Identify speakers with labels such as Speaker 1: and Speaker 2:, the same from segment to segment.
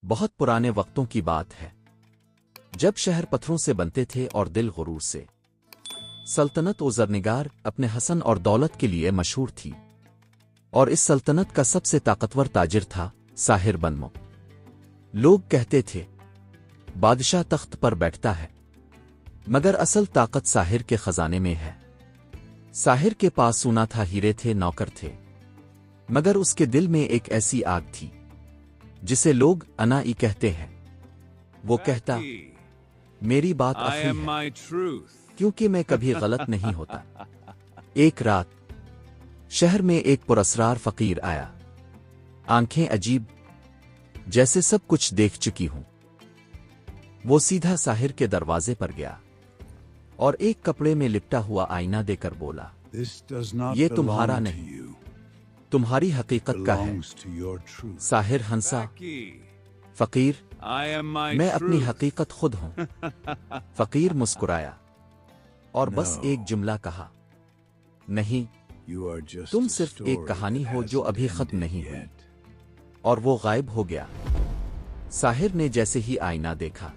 Speaker 1: बहुत पुराने वक्तों की बात है, जब शहर पत्थरों से बनते थे और दिल गुरूर से। सल्तनत ज़रनिगार अपने हसन और दौलत के लिए मशहूर थी, और इस सल्तनत का सबसे ताकतवर ताजिर था साहिर बनमो। लोग कहते थे बादशाह तख्त पर बैठता है, मगर असल ताकत साहिर के खजाने में है। साहिर के पास सोना था, हीरे थे, नौकर थे, मगर उसके दिल में एक ऐसी आग थी जिसे लोग अनाई कहते हैं। वो कहता, मेरी बात आखिरी है, क्योंकि मैं कभी गलत नहीं होता। एक रात शहर में एक पुरस्रार फकीर आया, आंखें अजीब, जैसे सब कुछ देख चुकी हूं। वो सीधा साहिर के दरवाजे पर गया और एक कपड़े में लिपटा हुआ आईना देकर बोला, ये तुम्हारा नहीं, तुम्हारी हकीकत का है। साहिर हंसा, फकीर, मैं अपनी हकीकत खुद हूं। फकीर मुस्कुराया और बस एक जुमला कहा, नहीं, तुम सिर्फ एक कहानी हो जो अभी खत्म नहीं हुई। और वो गायब हो गया। साहिर ने जैसे ही आईना देखा,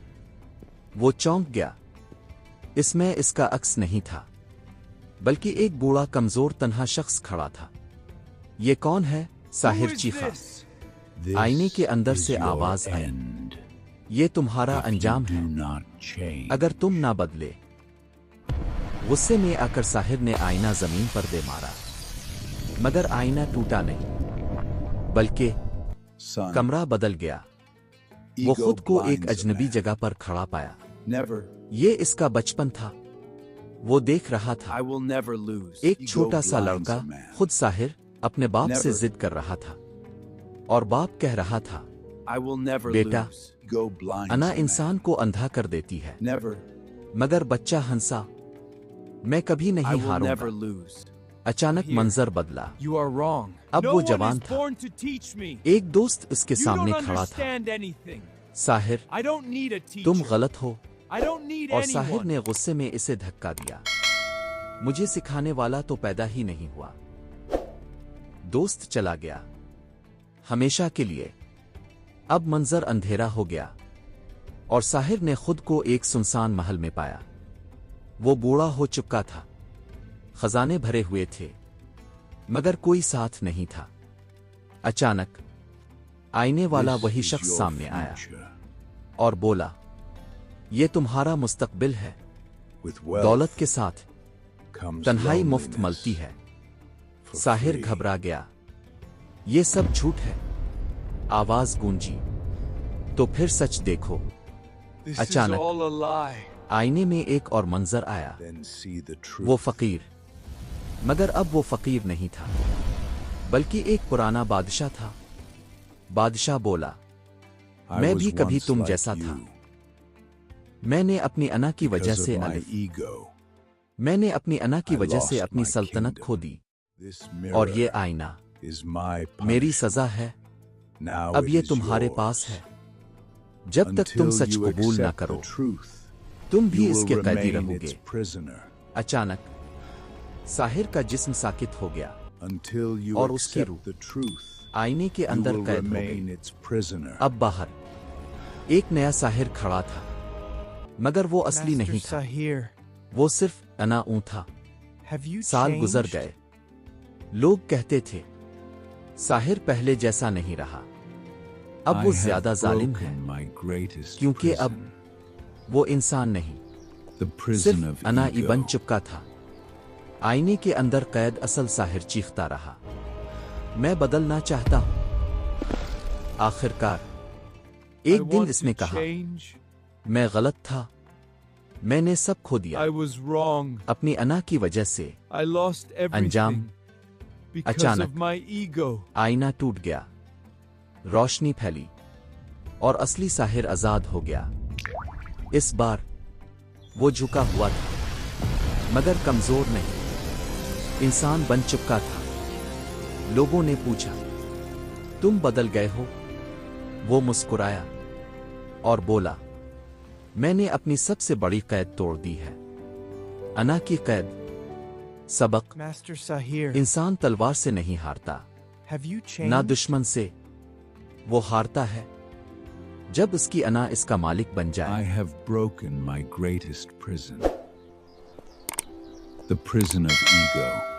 Speaker 1: वो चौंक गया। इसमें इसका अक्स नहीं था, बल्कि एक बूढ़ा कमजोर तन्हा शख्स खड़ा था। ये कौन है? साहिर चीखा। आईने के अंदर से आवाज आई, ये तुम्हारा अंजाम है अगर तुम ना बदले। गुस्से में आकर साहिर ने आईना जमीन पर दे मारा, मगर आईना टूटा नहीं, बल्कि कमरा बदल गया। वो खुद को एक अजनबी जगह पर खड़ा पाया। ये इसका बचपन था। वो देख रहा था एक छोटा सा लड़का, खुद साहिर, अपने बाप से जिद कर रहा था, और बाप कह रहा था, बेटा, अना इंसान को अंधा कर देती है। मगर बच्चा हंसा, मैं कभी नहीं हारूंगा। अचानक मंजर बदला। अब वो जवान था। एक दोस्त इसके सामने खड़ा था। साहिर, तुम गलत हो। और साहिर ने गुस्से में इसे धक्का दिया, मुझे सिखाने वाला तो पैदा ही नहीं हुआ। दोस्त चला गया, हमेशा के लिए। अब मंजर अंधेरा हो गया और साहिर ने खुद को एक सुनसान महल में पाया। वो बूढ़ा हो चुका था, खजाने भरे हुए थे, मगर कोई साथ नहीं था। अचानक आईने वाला वही शख्स सामने आया और बोला, ये तुम्हारा मुस्तकबिल है। दौलत के साथ तन्हाई मुफ्त मिलती है। साहिर घबरा गया, ये सब झूठ है। आवाज गूंजी, तो फिर सच देखो। अचानक आईने में एक और मंजर आया, वो फकीर। मगर अब वो फकीर नहीं था, बल्कि एक पुराना बादशाह था। बादशाह बोला, मैं भी कभी तुम जैसा था। मैंने अपनी अना की वजह से मैंने अपनी अना की वजह से अपनी सल्तनत खो दी, और ये आईना मेरी सजा है। अब ये तुम्हारे पास है। जब तक तुम सच कबूल ना करो, तुम भी इसके कैदी रहोगे। अचानक साहिर का जिस्म साकित हो गया और उसकी रूह आईने के अंदर कैद हो गई। अब बाहर एक नया साहिर खड़ा था, मगर वो असली नहीं था। वो सिर्फ अनाऊ था। साल गुजर गए। लोग कहते थे, साहिर पहले जैसा नहीं रहा। अब वो ज्यादा जालिम है, क्योंकि अब वो इंसान नहीं, सिर्फ अनाई बन चुका था। आईने के अंदर कैद असल साहिर चीखता रहा, मैं बदलना चाहता हूं। आखिरकार एक दिन इसने कहा, मैं गलत था, मैंने सब खो दिया अपनी अना की वजह से। अंजाम, अचानक आईना टूट गया, रोशनी फैली और असली साहिर आजाद हो गया। इस बार वो झुका हुआ था, मगर कमजोर नहीं, इंसान बन चुका था। लोगों ने पूछा, तुम बदल गए हो? वो मुस्कुराया और बोला, मैंने अपनी सबसे बड़ी कैद तोड़ दी है, अना की कैद। सबक, इंसान तलवार से नहीं हारता, ना दुश्मन से। वो हारता है जब उसकी अना इसका मालिक बन
Speaker 2: I
Speaker 1: जाए।
Speaker 2: have broken my greatest prison, the prison of ego.